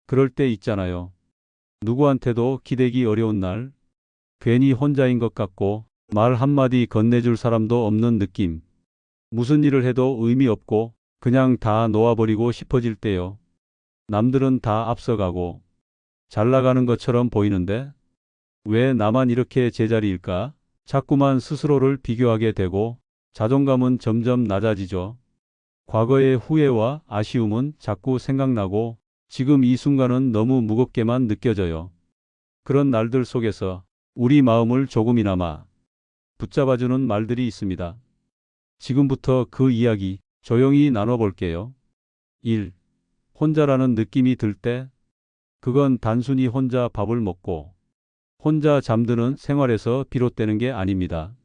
그럴 때 있잖아요. 누구한테도 기대기 어려운 날, 괜히 혼자인 것 같고 말 한마디 건네줄 사람도 없는 느낌. 무슨 일을 해도 의미 없고 그냥 다 놓아버리고 싶어질 때요. 남들은 다 앞서가고 잘 나가는 것처럼 보이는데 왜 나만 이렇게 제자리일까? 자꾸만 스스로를 비교하게 되고 자존감은 점점 낮아지죠. 과거의 후회와 아쉬움은 자꾸 생각나고 지금 이 순간은 너무 무겁게만 느껴져요. 그런 날들 속에서 우리 마음을 조금이나마 붙잡아주는 말들이 있습니다. 지금부터 그 이야기 조용히 나눠볼게요. 1. 혼자라는 느낌이 들 때, 그건 단순히 혼자 밥을 먹고 혼자 잠드는 생활에서 비롯되는 게 아닙니다.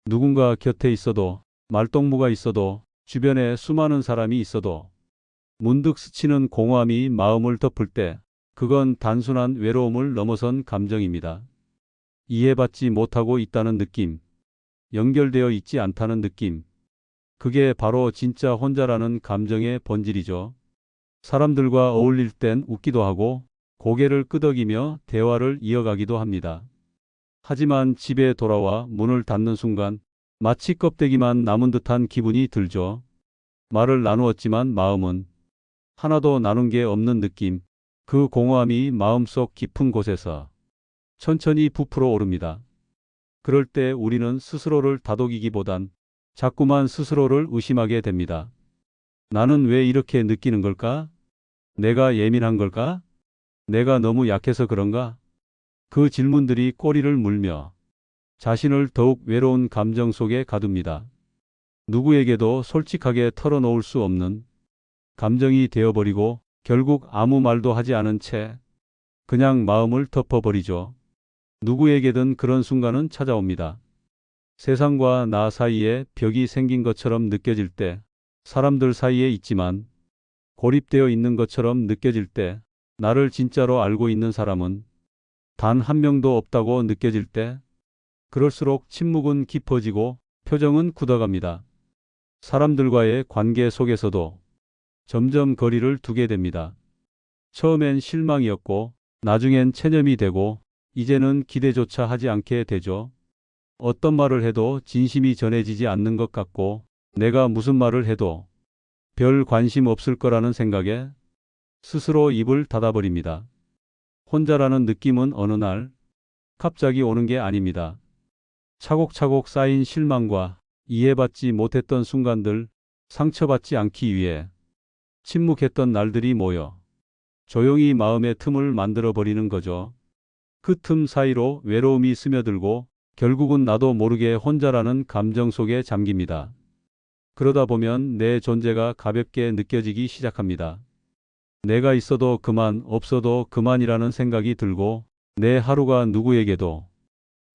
누군가 곁에 있어도, 말동무가 있어도, 주변에 수많은 사람이 있어도 문득 스치는 공허함이 마음을 덮을 때 그건 단순한 외로움을 넘어선 감정입니다. 이해받지 못하고 있다는 느낌, 연결되어 있지 않다는 느낌. 그게 바로 진짜 혼자라는 감정의 본질이죠. 사람들과 어울릴 땐 웃기도 하고 고개를 끄덕이며 대화를 이어가기도 합니다. 하지만 집에 돌아와 문을 닫는 순간 마치 껍데기만 남은 듯한 기분이 들죠. 말을 나누었지만 마음은 하나도 나눈 게 없는 느낌. 그 공허함이 마음속 깊은 곳에서 천천히 부풀어 오릅니다. 그럴 때 우리는 스스로를 다독이기보단 자꾸만 스스로를 의심하게 됩니다. 나는 왜 이렇게 느끼는 걸까? 내가 예민한 걸까? 내가 너무 약해서 그런가? 그 질문들이 꼬리를 물며 자신을 더욱 외로운 감정 속에 가둡니다. 누구에게도 솔직하게 털어놓을 수 없는 감정이 되어버리고 결국 아무 말도 하지 않은 채 그냥 마음을 덮어버리죠. 누구에게든 그런 순간은 찾아옵니다. 세상과 나 사이에 벽이 생긴 것처럼 느껴질 때, 사람들 사이에 있지만 고립되어 있는 것처럼 느껴질 때, 나를 진짜로 알고 있는 사람은 단 한 명도 없다고 느껴질 때, 그럴수록 침묵은 깊어지고 표정은 굳어갑니다. 사람들과의 관계 속에서도 점점 거리를 두게 됩니다. 처음엔 실망이었고, 나중엔 체념이 되고, 이제는 기대조차 하지 않게 되죠. 어떤 말을 해도 진심이 전해지지 않는 것 같고, 내가 무슨 말을 해도 별 관심 없을 거라는 생각에 스스로 입을 닫아버립니다. 혼자라는 느낌은 어느 날 갑자기 오는 게 아닙니다. 차곡차곡 쌓인 실망과 이해받지 못했던 순간들, 상처받지 않기 위해 침묵했던 날들이 모여 조용히 마음의 틈을 만들어 버리는 거죠. 그 틈 사이로 외로움이 스며들고 결국은 나도 모르게 혼자라는 감정 속에 잠깁니다. 그러다 보면 내 존재가 가볍게 느껴지기 시작합니다. 내가 있어도 그만, 없어도 그만이라는 생각이 들고 내 하루가 누구에게도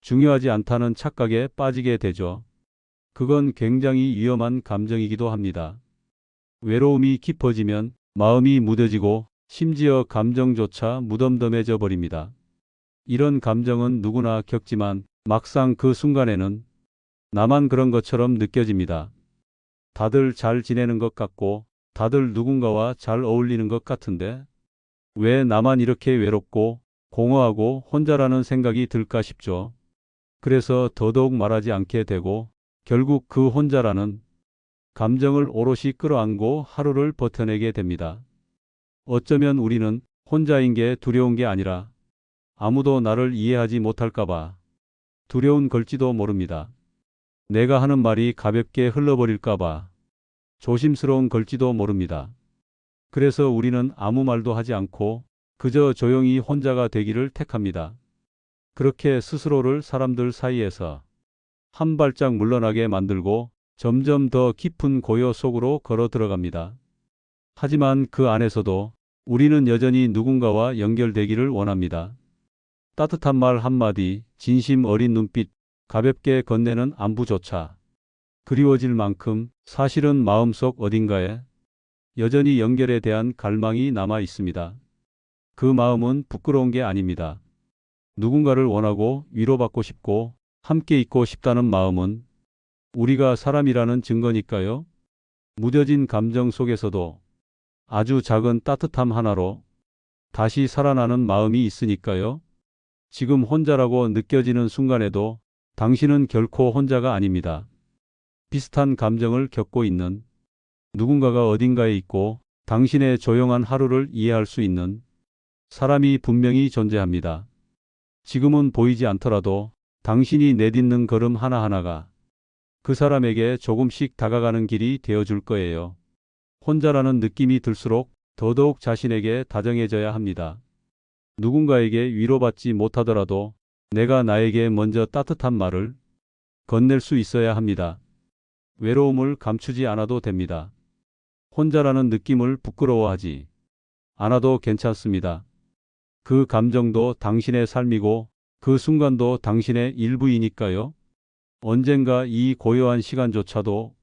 중요하지 않다는 착각에 빠지게 되죠. 그건 굉장히 위험한 감정이기도 합니다. 외로움이 깊어지면 마음이 무뎌지고 심지어 감정조차 무덤덤해져 버립니다. 이런 감정은 누구나 겪지만 막상 그 순간에는 나만 그런 것처럼 느껴집니다. 다들 잘 지내는 것 같고 다들 누군가와 잘 어울리는 것 같은데 왜 나만 이렇게 외롭고 공허하고 혼자라는 생각이 들까 싶죠. 그래서 더더욱 말하지 않게 되고 결국 그 혼자라는 감정을 오롯이 끌어안고 하루를 버텨내게 됩니다. 어쩌면 우리는 혼자인 게 두려운 게 아니라 아무도 나를 이해하지 못할까봐 두려운 걸지도 모릅니다. 내가 하는 말이 가볍게 흘러버릴까봐 조심스러운 걸지도 모릅니다. 그래서 우리는 아무 말도 하지 않고 그저 조용히 혼자가 되기를 택합니다. 그렇게 스스로를 사람들 사이에서 한 발짝 물러나게 만들고 점점 더 깊은 고요 속으로 걸어 들어갑니다. 하지만 그 안에서도 우리는 여전히 누군가와 연결되기를 원합니다. 따뜻한 말 한마디, 진심 어린 눈빛, 가볍게 건네는 안부조차 그리워질 만큼 사실은 마음속 어딘가에 여전히 연결에 대한 갈망이 남아 있습니다. 그 마음은 부끄러운 게 아닙니다. 누군가를 원하고 위로받고 싶고 함께 있고 싶다는 마음은 우리가 사람이라는 증거니까요. 무뎌진 감정 속에서도 아주 작은 따뜻함 하나로 다시 살아나는 마음이 있으니까요. 지금 혼자라고 느껴지는 순간에도 당신은 결코 혼자가 아닙니다. 비슷한 감정을 겪고 있는 누군가가 어딘가에 있고 당신의 조용한 하루를 이해할 수 있는 사람이 분명히 존재합니다. 지금은 보이지 않더라도 당신이 내딛는 걸음 하나하나가 그 사람에게 조금씩 다가가는 길이 되어줄 거예요. 혼자라는 느낌이 들수록 더더욱 자신에게 다정해져야 합니다. 누군가에게 위로받지 못하더라도 내가 나에게 먼저 따뜻한 말을 건넬 수 있어야 합니다. 외로움을 감추지 않아도 됩니다. 혼자라는 느낌을 부끄러워하지 않아도 괜찮습니다. 그 감정도 당신의 삶이고 그 순간도 당신의 일부이니까요. 언젠가 이 고요한 시간조차도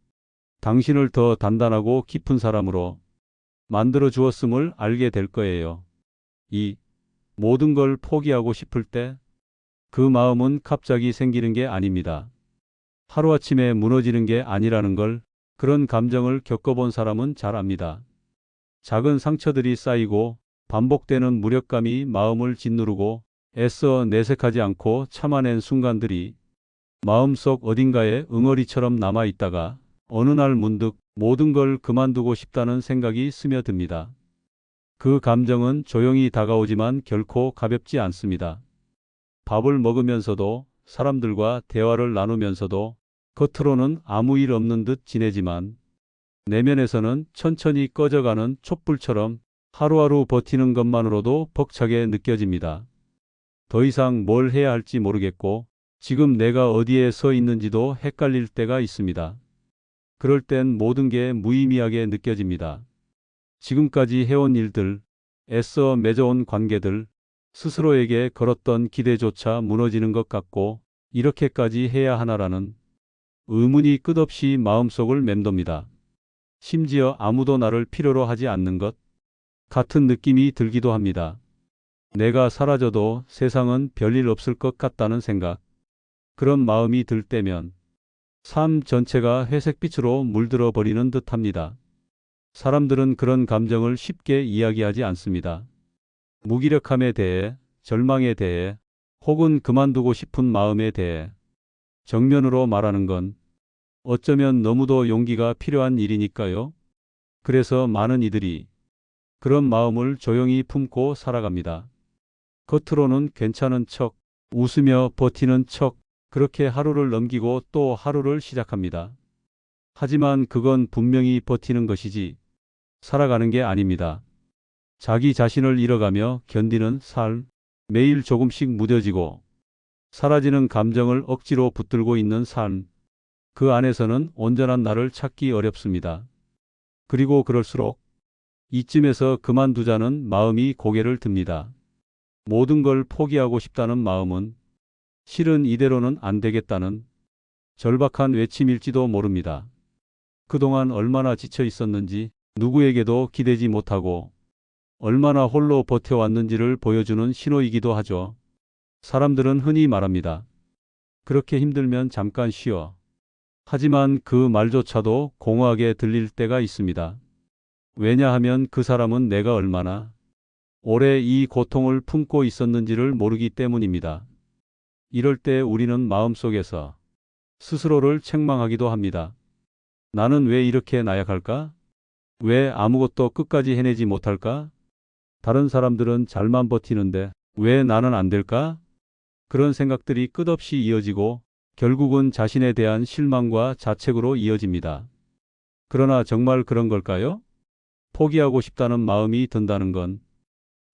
당신을 더 단단하고 깊은 사람으로 만들어 주었음을 알게 될 거예요. 이 모든 걸 포기하고 싶을 때 그 마음은 갑자기 생기는 게 아닙니다. 하루아침에 무너지는 게 아니라는 걸 그런 감정을 겪어본 사람은 잘 압니다. 작은 상처들이 쌓이고 반복되는 무력감이 마음을 짓누르고 애써 내색하지 않고 참아낸 순간들이 마음속 어딘가에 응어리처럼 남아있다가 어느 날 문득 모든 걸 그만두고 싶다는 생각이 스며듭니다. 그 감정은 조용히 다가오지만 결코 가볍지 않습니다. 밥을 먹으면서도 사람들과 대화를 나누면서도 겉으로는 아무 일 없는 듯 지내지만 내면에서는 천천히 꺼져가는 촛불처럼 하루하루 버티는 것만으로도 벅차게 느껴집니다. 더 이상 뭘 해야 할지 모르겠고 지금 내가 어디에 서 있는지도 헷갈릴 때가 있습니다. 그럴 땐 모든 게 무의미하게 느껴집니다. 지금까지 해온 일들, 애써 맺어온 관계들, 스스로에게 걸었던 기대조차 무너지는 것 같고 이렇게까지 해야 하나라는 의문이 끝없이 마음속을 맴돕니다. 심지어 아무도 나를 필요로 하지 않는 것 같은 느낌이 들기도 합니다. 내가 사라져도 세상은 별일 없을 것 같다는 생각. 그런 마음이 들 때면 삶 전체가 회색빛으로 물들어 버리는 듯합니다. 사람들은 그런 감정을 쉽게 이야기하지 않습니다. 무기력함에 대해, 절망에 대해, 혹은 그만두고 싶은 마음에 대해 정면으로 말하는 건 어쩌면 너무도 용기가 필요한 일이니까요. 그래서 많은 이들이 그런 마음을 조용히 품고 살아갑니다. 겉으로는 괜찮은 척, 웃으며 버티는 척, 그렇게 하루를 넘기고 또 하루를 시작합니다. 하지만 그건 분명히 버티는 것이지 살아가는 게 아닙니다. 자기 자신을 잃어가며 견디는 삶, 매일 조금씩 무뎌지고 사라지는 감정을 억지로 붙들고 있는 삶, 그 안에서는 온전한 나를 찾기 어렵습니다. 그리고 그럴수록 이쯤에서 그만두자는 마음이 고개를 듭니다. 모든 걸 포기하고 싶다는 마음은 실은 이대로는 안 되겠다는 절박한 외침일지도 모릅니다. 그동안 얼마나 지쳐 있었는지 누구에게도 기대지 못하고 얼마나 홀로 버텨왔는지를 보여주는 신호이기도 하죠. 사람들은 흔히 말합니다. 그렇게 힘들면 잠깐 쉬어. 하지만 그 말조차도 공허하게 들릴 때가 있습니다. 왜냐하면 그 사람은 내가 얼마나 오래 이 고통을 품고 있었는지를 모르기 때문입니다. 이럴 때 우리는 마음속에서 스스로를 책망하기도 합니다. 나는 왜 이렇게 나약할까? 왜 아무것도 끝까지 해내지 못할까? 다른 사람들은 잘만 버티는데 왜 나는 안 될까? 그런 생각들이 끝없이 이어지고 결국은 자신에 대한 실망과 자책으로 이어집니다. 그러나 정말 그런 걸까요? 포기하고 싶다는 마음이 든다는 건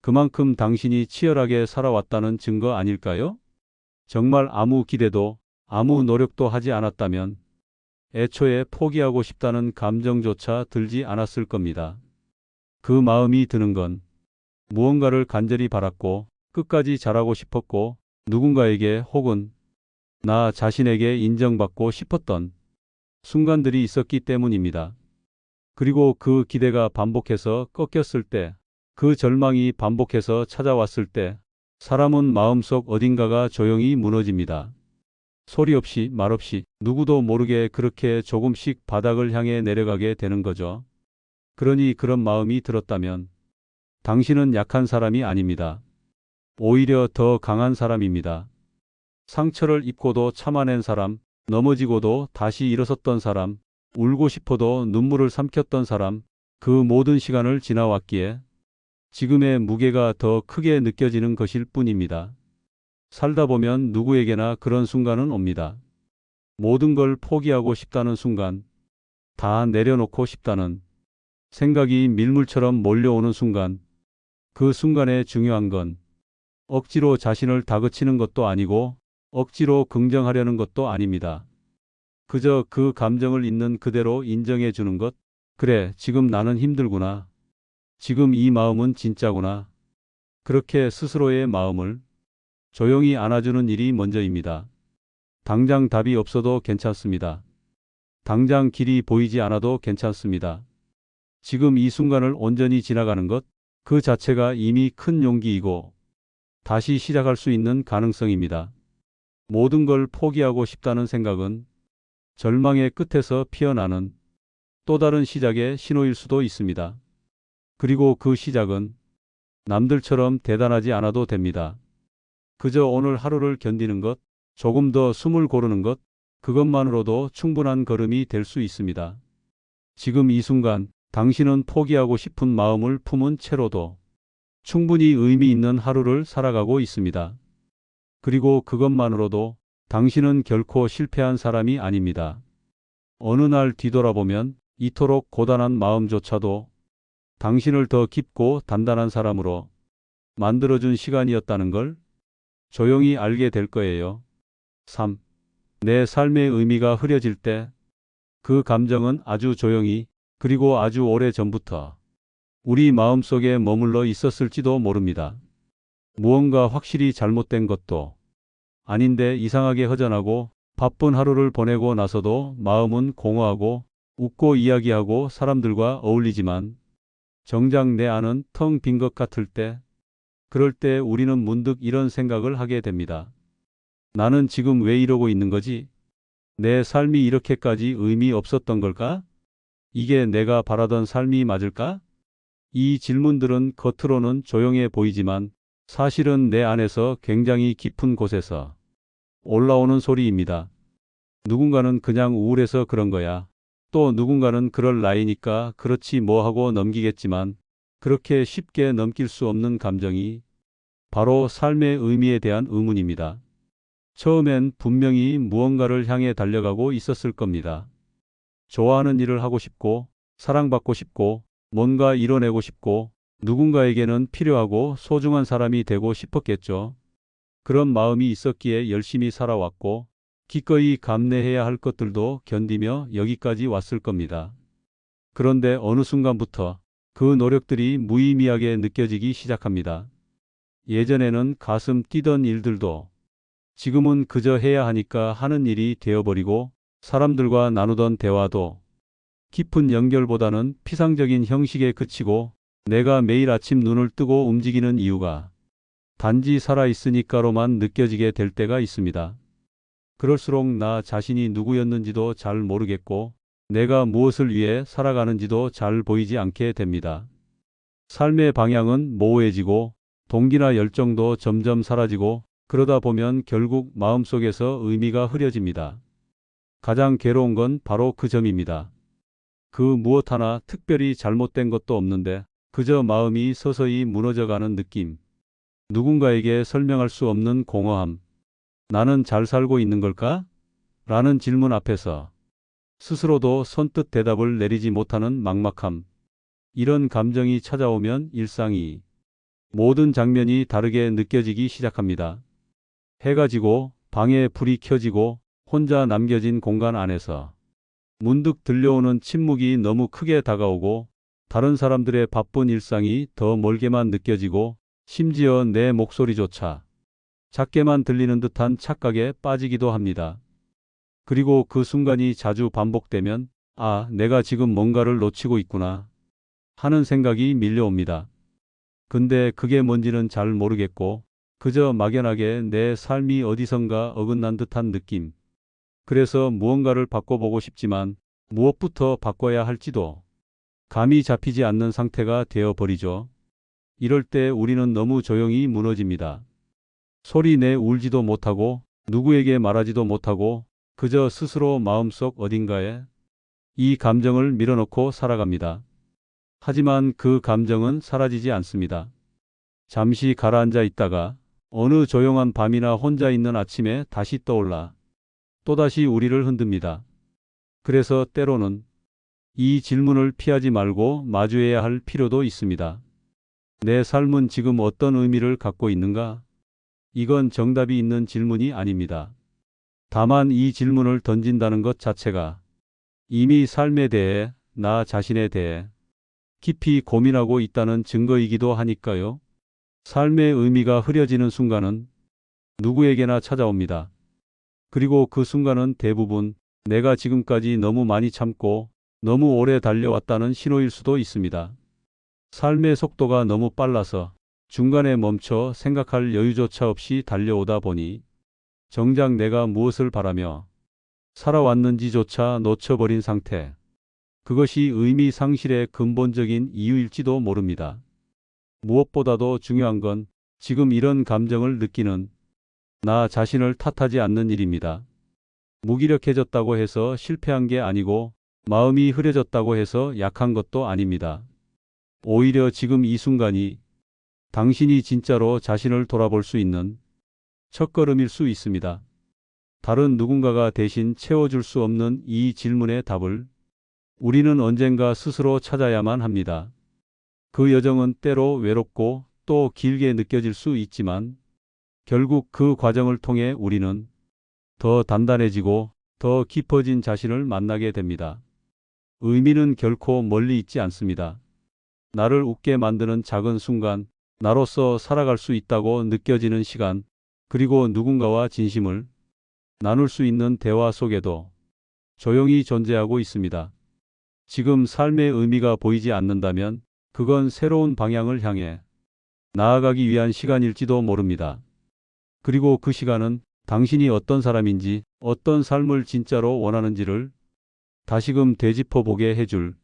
그만큼 당신이 치열하게 살아왔다는 증거 아닐까요? 정말 아무 기대도 아무 노력도 하지 않았다면 애초에 포기하고 싶다는 감정조차 들지 않았을 겁니다. 그 마음이 드는 건 무언가를 간절히 바랐고 끝까지 잘하고 싶었고 누군가에게 혹은 나 자신에게 인정받고 싶었던 순간들이 있었기 때문입니다. 그리고 그 기대가 반복해서 꺾였을 때, 그 절망이 반복해서 찾아왔을 때 사람은 마음속 어딘가가 조용히 무너집니다. 소리 없이 말 없이 누구도 모르게 그렇게 조금씩 바닥을 향해 내려가게 되는 거죠. 그러니 그런 마음이 들었다면 당신은 약한 사람이 아닙니다. 오히려 더 강한 사람입니다. 상처를 입고도 참아낸 사람, 넘어지고도 다시 일어섰던 사람, 울고 싶어도 눈물을 삼켰던 사람, 그 모든 시간을 지나왔기에 지금의 무게가 더 크게 느껴지는 것일 뿐입니다. 살다 보면 누구에게나 그런 순간은 옵니다. 모든 걸 포기하고 싶다는 순간, 다 내려놓고 싶다는 생각이 밀물처럼 몰려오는 순간, 그 순간에 중요한 건 억지로 자신을 다그치는 것도 아니고 억지로 긍정하려는 것도 아닙니다. 그저 그 감정을 있는 그대로 인정해 주는 것. 그래, 지금 나는 힘들구나. 지금 이 마음은 진짜구나. 그렇게 스스로의 마음을 조용히 안아주는 일이 먼저입니다. 당장 답이 없어도 괜찮습니다. 당장 길이 보이지 않아도 괜찮습니다. 지금 이 순간을 온전히 지나가는 것, 그 자체가 이미 큰 용기이고 다시 시작할 수 있는 가능성입니다. 모든 걸 포기하고 싶다는 생각은 절망의 끝에서 피어나는 또 다른 시작의 신호일 수도 있습니다. 그리고 그 시작은 남들처럼 대단하지 않아도 됩니다. 그저 오늘 하루를 견디는 것, 조금 더 숨을 고르는 것, 그것만으로도 충분한 걸음이 될 수 있습니다. 지금 이 순간 당신은 포기하고 싶은 마음을 품은 채로도 충분히 의미 있는 하루를 살아가고 있습니다. 그리고 그것만으로도 당신은 결코 실패한 사람이 아닙니다. 어느 날 뒤돌아보면 이토록 고단한 마음조차도 당신을 더 깊고 단단한 사람으로 만들어준 시간이었다는 걸 조용히 알게 될 거예요. 3. 내 삶의 의미가 흐려질 때 그 감정은 아주 조용히 그리고 아주 오래 전부터 우리 마음속에 머물러 있었을지도 모릅니다. 무언가 확실히 잘못된 것도 아닌데 이상하게 허전하고 바쁜 하루를 보내고 나서도 마음은 공허하고 웃고 이야기하고 사람들과 어울리지만 정작 내 안은 텅 빈 것 같을 때, 그럴 때 우리는 문득 이런 생각을 하게 됩니다. 나는 지금 왜 이러고 있는 거지? 내 삶이 이렇게까지 의미 없었던 걸까? 이게 내가 바라던 삶이 맞을까? 이 질문들은 겉으로는 조용해 보이지만 사실은 내 안에서 굉장히 깊은 곳에서 올라오는 소리입니다. 누군가는 그냥 우울해서 그런 거야. 또 누군가는 그럴 나이니까 그렇지 뭐 하고 넘기겠지만 그렇게 쉽게 넘길 수 없는 감정이 바로 삶의 의미에 대한 의문입니다. 처음엔 분명히 무언가를 향해 달려가고 있었을 겁니다. 좋아하는 일을 하고 싶고 사랑받고 싶고 뭔가 이뤄내고 싶고 누군가에게는 필요하고 소중한 사람이 되고 싶었겠죠. 그런 마음이 있었기에 열심히 살아왔고 기꺼이 감내해야 할 것들도 견디며 여기까지 왔을 겁니다. 그런데 어느 순간부터 그 노력들이 무의미하게 느껴지기 시작합니다. 예전에는 가슴 뛰던 일들도 지금은 그저 해야 하니까 하는 일이 되어버리고 사람들과 나누던 대화도 깊은 연결보다는 피상적인 형식에 그치고 내가 매일 아침 눈을 뜨고 움직이는 이유가 단지 살아있으니까로만 느껴지게 될 때가 있습니다. 그럴수록 나 자신이 누구였는지도 잘 모르겠고 내가 무엇을 위해 살아가는지도 잘 보이지 않게 됩니다. 삶의 방향은 모호해지고 동기나 열정도 점점 사라지고 그러다 보면 결국 마음속에서 의미가 흐려집니다. 가장 괴로운 건 바로 그 점입니다. 그 무엇 하나 특별히 잘못된 것도 없는데 그저 마음이 서서히 무너져가는 느낌. 누군가에게 설명할 수 없는 공허함. 나는 잘 살고 있는 걸까? 라는 질문 앞에서 스스로도 선뜻 대답을 내리지 못하는 막막함. 이런 감정이 찾아오면 일상이 모든 장면이 다르게 느껴지기 시작합니다. 해가 지고 방에 불이 켜지고 혼자 남겨진 공간 안에서 문득 들려오는 침묵이 너무 크게 다가오고 다른 사람들의 바쁜 일상이 더 멀게만 느껴지고 심지어 내 목소리조차 작게만 들리는 듯한 착각에 빠지기도 합니다. 그리고 그 순간이 자주 반복되면 아, 내가 지금 뭔가를 놓치고 있구나 하는 생각이 밀려옵니다. 근데 그게 뭔지는 잘 모르겠고 그저 막연하게 내 삶이 어디선가 어긋난 듯한 느낌. 그래서 무언가를 바꿔보고 싶지만 무엇부터 바꿔야 할지도 감이 잡히지 않는 상태가 되어버리죠. 이럴 때 우리는 너무 조용히 무너집니다. 소리 내 울지도 못하고 누구에게 말하지도 못하고 그저 스스로 마음속 어딘가에 이 감정을 밀어넣고 살아갑니다. 하지만 그 감정은 사라지지 않습니다. 잠시 가라앉아 있다가 어느 조용한 밤이나 혼자 있는 아침에 다시 떠올라 또다시 우리를 흔듭니다. 그래서 때로는 이 질문을 피하지 말고 마주해야 할 필요도 있습니다. 내 삶은 지금 어떤 의미를 갖고 있는가? 이건 정답이 있는 질문이 아닙니다. 다만 이 질문을 던진다는 것 자체가 이미 삶에 대해, 나 자신에 대해 깊이 고민하고 있다는 증거이기도 하니까요. 삶의 의미가 흐려지는 순간은 누구에게나 찾아옵니다. 그리고 그 순간은 대부분 내가 지금까지 너무 많이 참고 너무 오래 달려왔다는 신호일 수도 있습니다. 삶의 속도가 너무 빨라서 중간에 멈춰 생각할 여유조차 없이 달려오다 보니 정작 내가 무엇을 바라며 살아왔는지조차 놓쳐버린 상태. 그것이 의미 상실의 근본적인 이유일지도 모릅니다. 무엇보다도 중요한 건 지금 이런 감정을 느끼는 나 자신을 탓하지 않는 일입니다. 무기력해졌다고 해서 실패한 게 아니고 마음이 흐려졌다고 해서 약한 것도 아닙니다. 오히려 지금 이 순간이 당신이 진짜로 자신을 돌아볼 수 있는 첫걸음일 수 있습니다. 다른 누군가가 대신 채워줄 수 없는 이 질문의 답을 우리는 언젠가 스스로 찾아야만 합니다. 그 여정은 때로 외롭고 또 길게 느껴질 수 있지만 결국 그 과정을 통해 우리는 더 단단해지고 더 깊어진 자신을 만나게 됩니다. 의미는 결코 멀리 있지 않습니다. 나를 웃게 만드는 작은 순간, 나로서 살아갈 수 있다고 느껴지는 시간, 그리고 누군가와 진심을 나눌 수 있는 대화 속에도 조용히 존재하고 있습니다. 지금 삶의 의미가 보이지 않는다면 그건 새로운 방향을 향해 나아가기 위한 시간일지도 모릅니다. 그리고 그 시간은 당신이 어떤 사람인지, 어떤 삶을 진짜로 원하는지를 다시금 되짚어 보게 해줄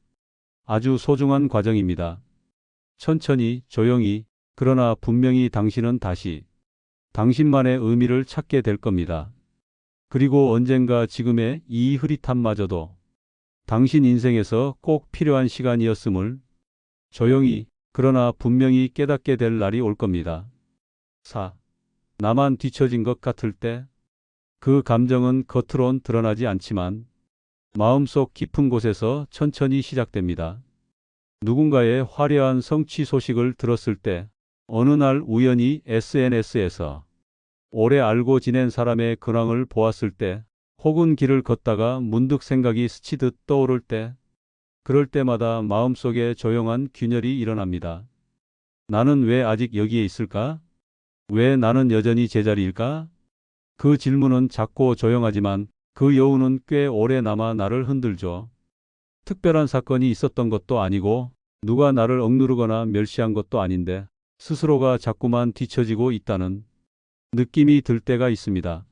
아주 소중한 과정입니다. 천천히, 조용히, 그러나 분명히 당신은 다시 당신만의 의미를 찾게 될 겁니다. 그리고 언젠가 지금의 이 흐릿함마저도 당신 인생에서 꼭 필요한 시간이었음을 조용히, 그러나 분명히 깨닫게 될 날이 올 겁니다. 4. 나만 뒤처진 것 같을 때 그 감정은 겉으론 드러나지 않지만 마음속 깊은 곳에서 천천히 시작됩니다. 누군가의 화려한 성취 소식을 들었을 때, 어느 날 우연히 SNS에서 오래 알고 지낸 사람의 근황을 보았을 때, 혹은 길을 걷다가 문득 생각이 스치듯 떠오를 때, 그럴 때마다 마음속에 조용한 균열이 일어납니다. 나는 왜 아직 여기에 있을까? 왜 나는 여전히 제자리일까? 그 질문은 작고 조용하지만 그 여운은 꽤 오래 남아 나를 흔들죠. 특별한 사건이 있었던 것도 아니고 누가 나를 억누르거나 멸시한 것도 아닌데 스스로가 자꾸만 뒤처지고 있다는 느낌이 들 때가 있습니다.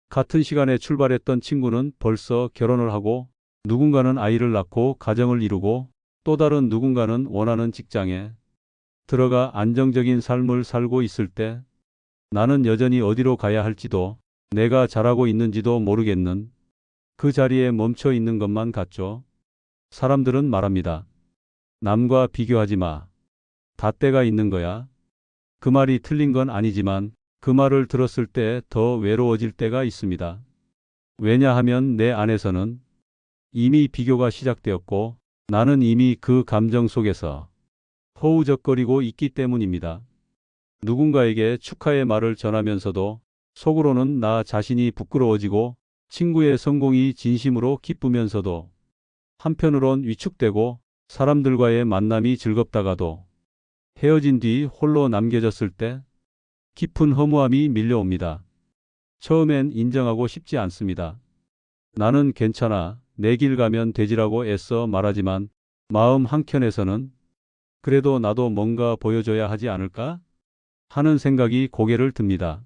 같은 시간에 출발했던 친구는 벌써 결혼을 하고 누군가는 아이를 낳고 가정을 이루고 또 다른 누군가는 원하는 직장에 들어가 안정적인 삶을 살고 있을 때 나는 여전히 어디로 가야 할지도 내가 잘하고 있는지도 모르겠는 그 자리에 멈춰 있는 것만 같죠. 사람들은 말합니다. 남과 비교하지 마. 다 때가 있는 거야. 그 말이 틀린 건 아니지만 그 말을 들었을 때 더 외로워질 때가 있습니다. 왜냐하면 내 안에서는 이미 비교가 시작되었고 나는 이미 그 감정 속에서 허우적거리고 있기 때문입니다. 누군가에게 축하의 말을 전하면서도 속으로는 나 자신이 부끄러워지고 친구의 성공이 진심으로 기쁘면서도 한편으론 위축되고 사람들과의 만남이 즐겁다가도 헤어진 뒤 홀로 남겨졌을 때 깊은 허무함이 밀려옵니다. 처음엔 인정하고 싶지 않습니다. 나는 괜찮아, 내 길 가면 되지라고 애써 말하지만 마음 한켠에서는 그래도 나도 뭔가 보여줘야 하지 않을까? 하는 생각이 고개를 듭니다.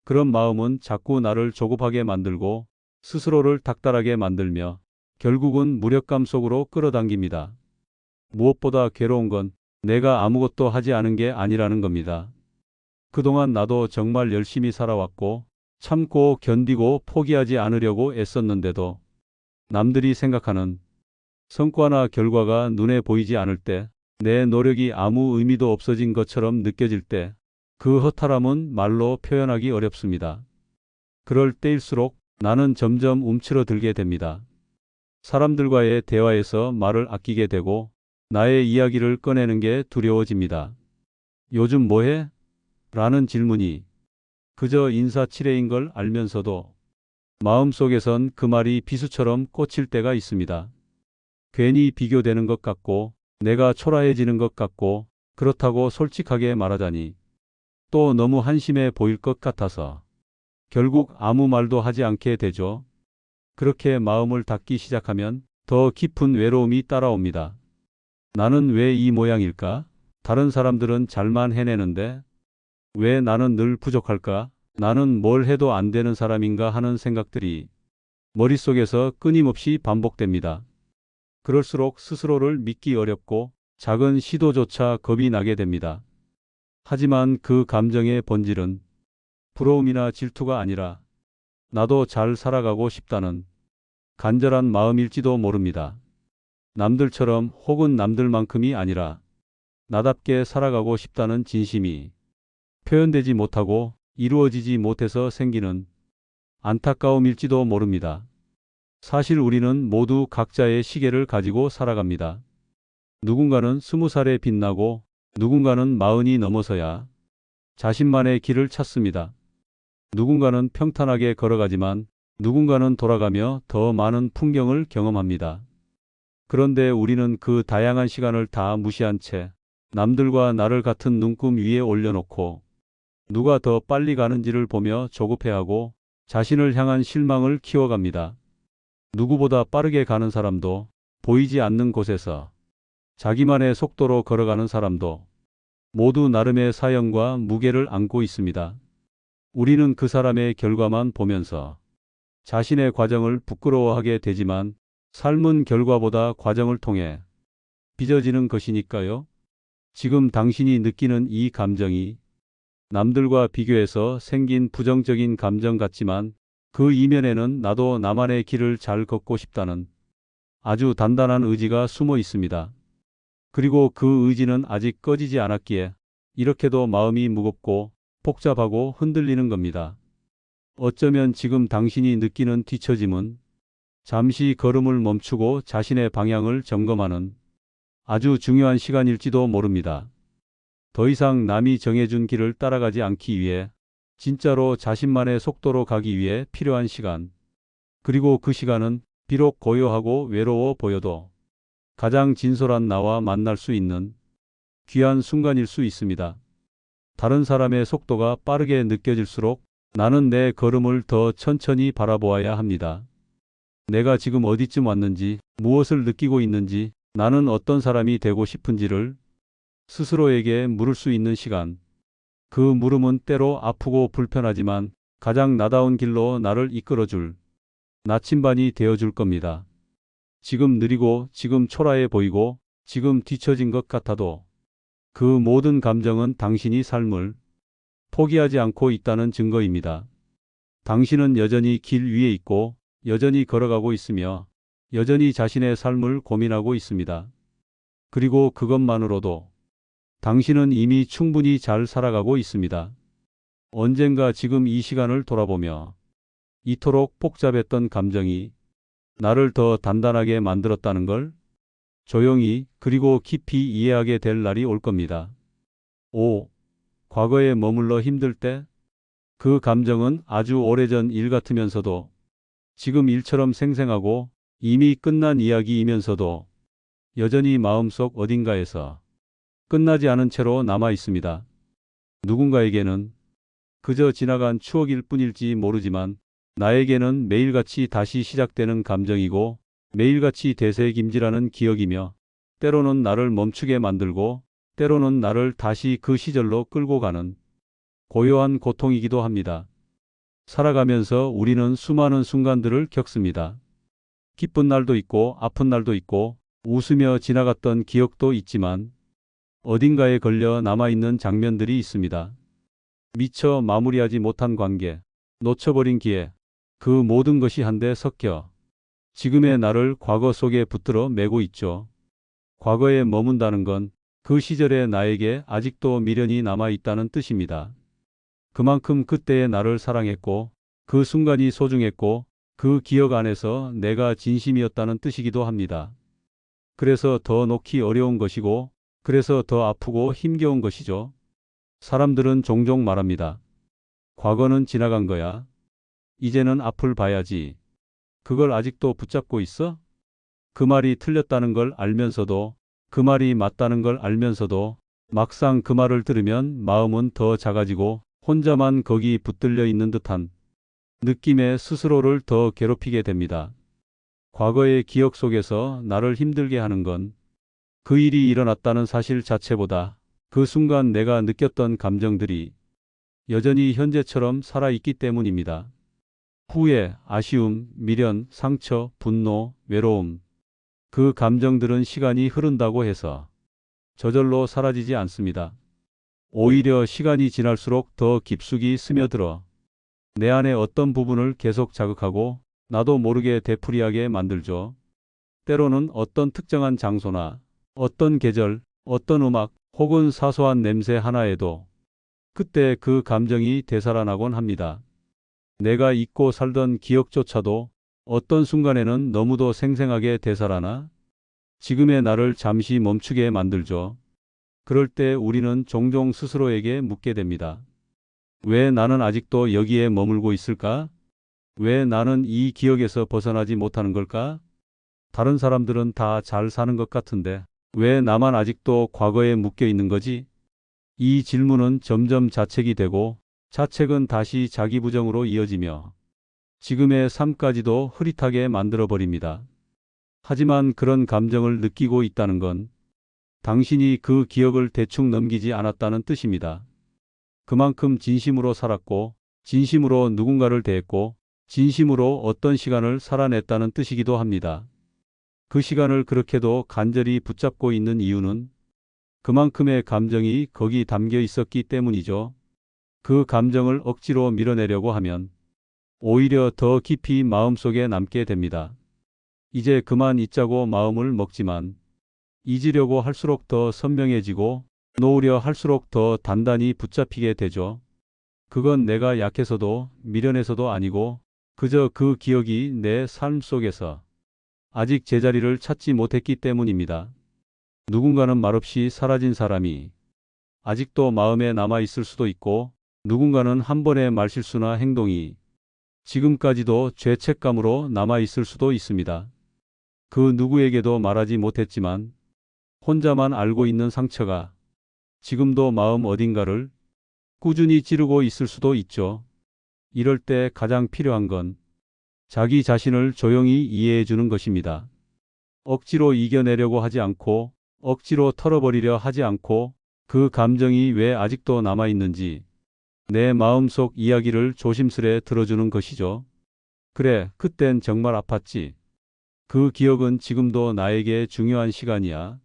그런 마음은 자꾸 나를 조급하게 만들고 스스로를 닥달하게 만들며 결국은 무력감 속으로 끌어당깁니다. 무엇보다 괴로운 건 내가 아무것도 하지 않은 게 아니라는 겁니다. 그동안 나도 정말 열심히 살아왔고 참고 견디고 포기하지 않으려고 애썼는데도 남들이 생각하는 성과나 결과가 눈에 보이지 않을 때, 내 노력이 아무 의미도 없어진 것처럼 느껴질 때, 그 허탈함은 말로 표현하기 어렵습니다. 그럴 때일수록 나는 점점 움츠러들게 됩니다. 사람들과의 대화에서 말을 아끼게 되고 나의 이야기를 꺼내는 게 두려워집니다. 요즘 뭐해? 라는 질문이 그저 인사치레인 걸 알면서도 마음속에선 그 말이 비수처럼 꽂힐 때가 있습니다. 괜히 비교되는 것 같고 내가 초라해지는 것 같고 그렇다고 솔직하게 말하자니 또 너무 한심해 보일 것 같아서 결국 아무 말도 하지 않게 되죠. 그렇게 마음을 닫기 시작하면 더 깊은 외로움이 따라옵니다. 나는 왜 이 모양일까? 다른 사람들은 잘만 해내는데 왜 나는 늘 부족할까? 나는 뭘 해도 안 되는 사람인가 하는 생각들이 머릿속에서 끊임없이 반복됩니다. 그럴수록 스스로를 믿기 어렵고 작은 시도조차 겁이 나게 됩니다. 하지만 그 감정의 본질은 부러움이나 질투가 아니라 나도 잘 살아가고 싶다는 간절한 마음일지도 모릅니다. 남들처럼 혹은 남들만큼이 아니라 나답게 살아가고 싶다는 진심이 표현되지 못하고 이루어지지 못해서 생기는 안타까움일지도 모릅니다. 사실 우리는 모두 각자의 시계를 가지고 살아갑니다. 누군가는 20살에 빛나고 누군가는 40이 넘어서야 자신만의 길을 찾습니다. 누군가는 평탄하게 걸어가지만 누군가는 돌아가며 더 많은 풍경을 경험합니다. 그런데 우리는 그 다양한 시간을 다 무시한 채 남들과 나를 같은 눈금 위에 올려놓고 누가 더 빨리 가는지를 보며 조급해하고 자신을 향한 실망을 키워갑니다. 누구보다 빠르게 가는 사람도 보이지 않는 곳에서 자기만의 속도로 걸어가는 사람도 모두 나름의 사연과 무게를 안고 있습니다. 우리는 그 사람의 결과만 보면서 자신의 과정을 부끄러워하게 되지만 삶은 결과보다 과정을 통해 빚어지는 것이니까요. 지금 당신이 느끼는 이 감정이 남들과 비교해서 생긴 부정적인 감정 같지만 그 이면에는 나도 나만의 길을 잘 걷고 싶다는 아주 단단한 의지가 숨어 있습니다. 그리고 그 의지는 아직 꺼지지 않았기에 이렇게도 마음이 무겁고 복잡하고 흔들리는 겁니다. 어쩌면 지금 당신이 느끼는 뒤처짐은 잠시 걸음을 멈추고 자신의 방향을 점검하는 아주 중요한 시간일지도 모릅니다. 더 이상 남이 정해준 길을 따라가지 않기 위해 진짜로 자신만의 속도로 가기 위해 필요한 시간. 그리고 그 시간은 비록 고요하고 외로워 보여도 가장 진솔한 나와 만날 수 있는 귀한 순간일 수 있습니다. 다른 사람의 속도가 빠르게 느껴질수록 나는 내 걸음을 더 천천히 바라보아야 합니다. 내가 지금 어디쯤 왔는지, 무엇을 느끼고 있는지, 나는 어떤 사람이 되고 싶은지를 스스로에게 물을 수 있는 시간. 그 물음은 때로 아프고 불편하지만 가장 나다운 길로 나를 이끌어줄 나침반이 되어줄 겁니다. 지금 느리고 지금 초라해 보이고 지금 뒤처진 것 같아도 그 모든 감정은 당신이 삶을 포기하지 않고 있다는 증거입니다. 당신은 여전히 길 위에 있고 여전히 걸어가고 있으며 여전히 자신의 삶을 고민하고 있습니다. 그리고 그것만으로도 당신은 이미 충분히 잘 살아가고 있습니다. 언젠가 지금 이 시간을 돌아보며 이토록 복잡했던 감정이 나를 더 단단하게 만들었다는 걸 조용히 그리고 깊이 이해하게 될 날이 올 겁니다. 5. 과거에 머물러 힘들 때 그 감정은 아주 오래전 일 같으면서도 지금 일처럼 생생하고 이미 끝난 이야기이면서도 여전히 마음속 어딘가에서 끝나지 않은 채로 남아 있습니다. 누군가에게는 그저 지나간 추억일 뿐일지 모르지만 나에게는 매일같이 다시 시작되는 감정이고 매일같이 되새김질하는 기억이며 때로는 나를 멈추게 만들고 때로는 나를 다시 그 시절로 끌고 가는 고요한 고통이기도 합니다. 살아가면서 우리는 수많은 순간들을 겪습니다. 기쁜 날도 있고 아픈 날도 있고 웃으며 지나갔던 기억도 있지만 어딘가에 걸려 남아있는 장면들이 있습니다. 미처 마무리하지 못한 관계, 놓쳐버린 기회, 그 모든 것이 한데 섞여 지금의 나를 과거 속에 붙들어 매고 있죠. 과거에 머문다는 건 그 시절의 나에게 아직도 미련이 남아있다는 뜻입니다. 그만큼 그때의 나를 사랑했고 그 순간이 소중했고 그 기억 안에서 내가 진심이었다는 뜻이기도 합니다. 그래서 더 놓기 어려운 것이고 그래서 더 아프고 힘겨운 것이죠. 사람들은 종종 말합니다. 과거는 지나간 거야. 이제는 앞을 봐야지. 그걸 아직도 붙잡고 있어? 그 말이 틀렸다는 걸 알면서도 그 말이 맞다는 걸 알면서도 막상 그 말을 들으면 마음은 더 작아지고 혼자만 거기 붙들려 있는 듯한 느낌에 스스로를 더 괴롭히게 됩니다. 과거의 기억 속에서 나를 힘들게 하는 건 그 일이 일어났다는 사실 자체보다 그 순간 내가 느꼈던 감정들이 여전히 현재처럼 살아있기 때문입니다. 후회, 아쉬움, 미련, 상처, 분노, 외로움. 그 감정들은 시간이 흐른다고 해서 저절로 사라지지 않습니다. 오히려 시간이 지날수록 더 깊숙이 스며들어 내 안에 어떤 부분을 계속 자극하고 나도 모르게 되풀이하게 만들죠. 때로는 어떤 특정한 장소나 어떤 계절, 어떤 음악 혹은 사소한 냄새 하나에도 그때 그 감정이 되살아나곤 합니다. 내가 잊고 살던 기억조차도 어떤 순간에는 너무도 생생하게 되살아나 지금의 나를 잠시 멈추게 만들죠. 그럴 때 우리는 종종 스스로에게 묻게 됩니다. 왜 나는 아직도 여기에 머물고 있을까? 왜 나는 이 기억에서 벗어나지 못하는 걸까? 다른 사람들은 다 잘 사는 것 같은데 왜 나만 아직도 과거에 묶여 있는 거지? 이 질문은 점점 자책이 되고 자책은 다시 자기 부정으로 이어지며 지금의 삶까지도 흐릿하게 만들어 버립니다. 하지만 그런 감정을 느끼고 있다는 건 당신이 그 기억을 대충 넘기지 않았다는 뜻입니다. 그만큼 진심으로 살았고 진심으로 누군가를 대했고 진심으로 어떤 시간을 살아냈다는 뜻이기도 합니다. 그 시간을 그렇게도 간절히 붙잡고 있는 이유는 그만큼의 감정이 거기 담겨 있었기 때문이죠. 그 감정을 억지로 밀어내려고 하면 오히려 더 깊이 마음속에 남게 됩니다. 이제 그만 잊자고 마음을 먹지만 잊으려고 할수록 더 선명해지고 놓으려 할수록 더 단단히 붙잡히게 되죠. 그건 내가 약해서도 미련해서도 아니고 그저 그 기억이 내 삶 속에서 아직 제자리를 찾지 못했기 때문입니다. 누군가는 말없이 사라진 사람이 아직도 마음에 남아 있을 수도 있고 누군가는 한 번의 말실수나 행동이 지금까지도 죄책감으로 남아 있을 수도 있습니다. 그 누구에게도 말하지 못했지만 혼자만 알고 있는 상처가 지금도 마음 어딘가를 꾸준히 찌르고 있을 수도 있죠. 이럴 때 가장 필요한 건 자기 자신을 조용히 이해해 주는 것입니다. 억지로 이겨내려고 하지 않고 억지로 털어버리려 하지 않고 그 감정이 왜 아직도 남아 있는지 내 마음속 이야기를 조심스레 들어주는 것이죠. 그래, 그땐 정말 아팠지. 그 기억은 지금도 나에게 중요한 시간이야.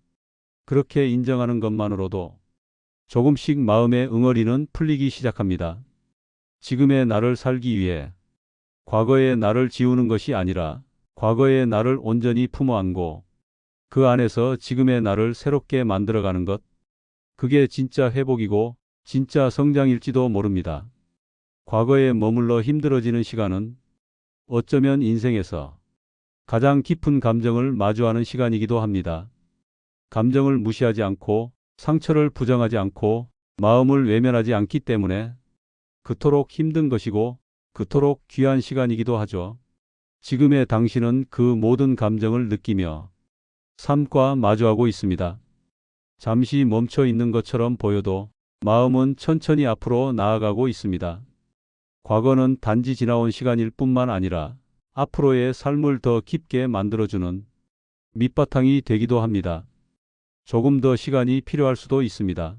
그렇게 인정하는 것만으로도 조금씩 마음의 응어리는 풀리기 시작합니다. 지금의 나를 살기 위해 과거의 나를 지우는 것이 아니라 과거의 나를 온전히 품어 안고 그 안에서 지금의 나를 새롭게 만들어가는 것. 그게 진짜 회복이고 진짜 성장일지도 모릅니다. 과거에 머물러 힘들어지는 시간은 어쩌면 인생에서 가장 깊은 감정을 마주하는 시간이기도 합니다. 감정을 무시하지 않고 상처를 부정하지 않고 마음을 외면하지 않기 때문에 그토록 힘든 것이고 그토록 귀한 시간이기도 하죠. 지금의 당신은 그 모든 감정을 느끼며 삶과 마주하고 있습니다. 잠시 멈춰 있는 것처럼 보여도 마음은 천천히 앞으로 나아가고 있습니다. 과거는 단지 지나온 시간일 뿐만 아니라 앞으로의 삶을 더 깊게 만들어주는 밑바탕이 되기도 합니다. 조금 더 시간이 필요할 수도 있습니다.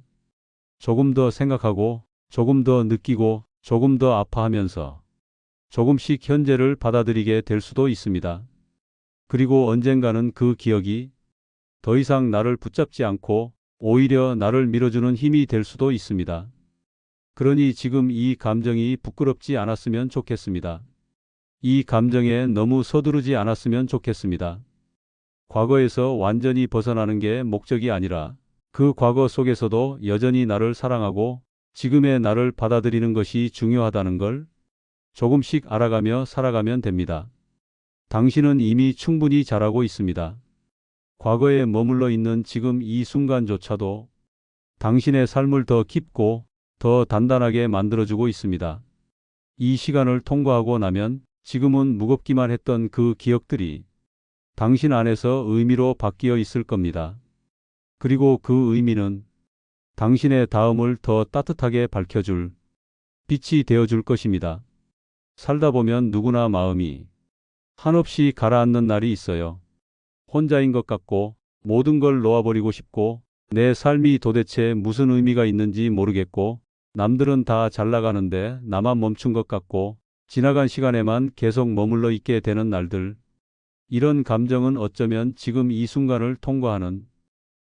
조금 더 생각하고 조금 더 느끼고 조금 더 아파하면서 조금씩 현재를 받아들이게 될 수도 있습니다. 그리고 언젠가는 그 기억이 더 이상 나를 붙잡지 않고 오히려 나를 밀어주는 힘이 될 수도 있습니다. 그러니 지금 이 감정이 부끄럽지 않았으면 좋겠습니다. 이 감정에 너무 서두르지 않았으면 좋겠습니다. 과거에서 완전히 벗어나는 게 목적이 아니라 그 과거 속에서도 여전히 나를 사랑하고 지금의 나를 받아들이는 것이 중요하다는 걸 조금씩 알아가며 살아가면 됩니다. 당신은 이미 충분히 잘하고 있습니다. 과거에 머물러 있는 지금 이 순간조차도 당신의 삶을 더 깊고 더 단단하게 만들어주고 있습니다. 이 시간을 통과하고 나면 지금은 무겁기만 했던 그 기억들이 당신 안에서 의미로 바뀌어 있을 겁니다. 그리고 그 의미는 당신의 다음을 더 따뜻하게 밝혀줄 빛이 되어줄 것입니다. 살다 보면 누구나 마음이 한없이 가라앉는 날이 있어요. 혼자인 것 같고 모든 걸 놓아버리고 싶고 내 삶이 도대체 무슨 의미가 있는지 모르겠고 남들은 다 잘 나가는데 나만 멈춘 것 같고 지나간 시간에만 계속 머물러 있게 되는 날들. 이런 감정은 어쩌면 지금 이 순간을 통과하는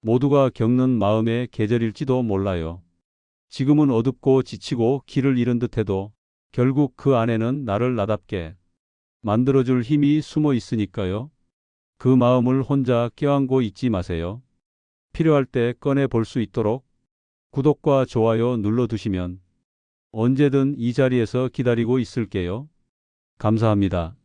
모두가 겪는 마음의 계절일지도 몰라요. 지금은 어둡고 지치고 길을 잃은 듯해도 결국 그 안에는 나를 나답게 만들어줄 힘이 숨어 있으니까요. 그 마음을 혼자 껴안고 있지 마세요. 필요할 때 꺼내 볼 수 있도록 구독과 좋아요 눌러두시면 언제든 이 자리에서 기다리고 있을게요. 감사합니다.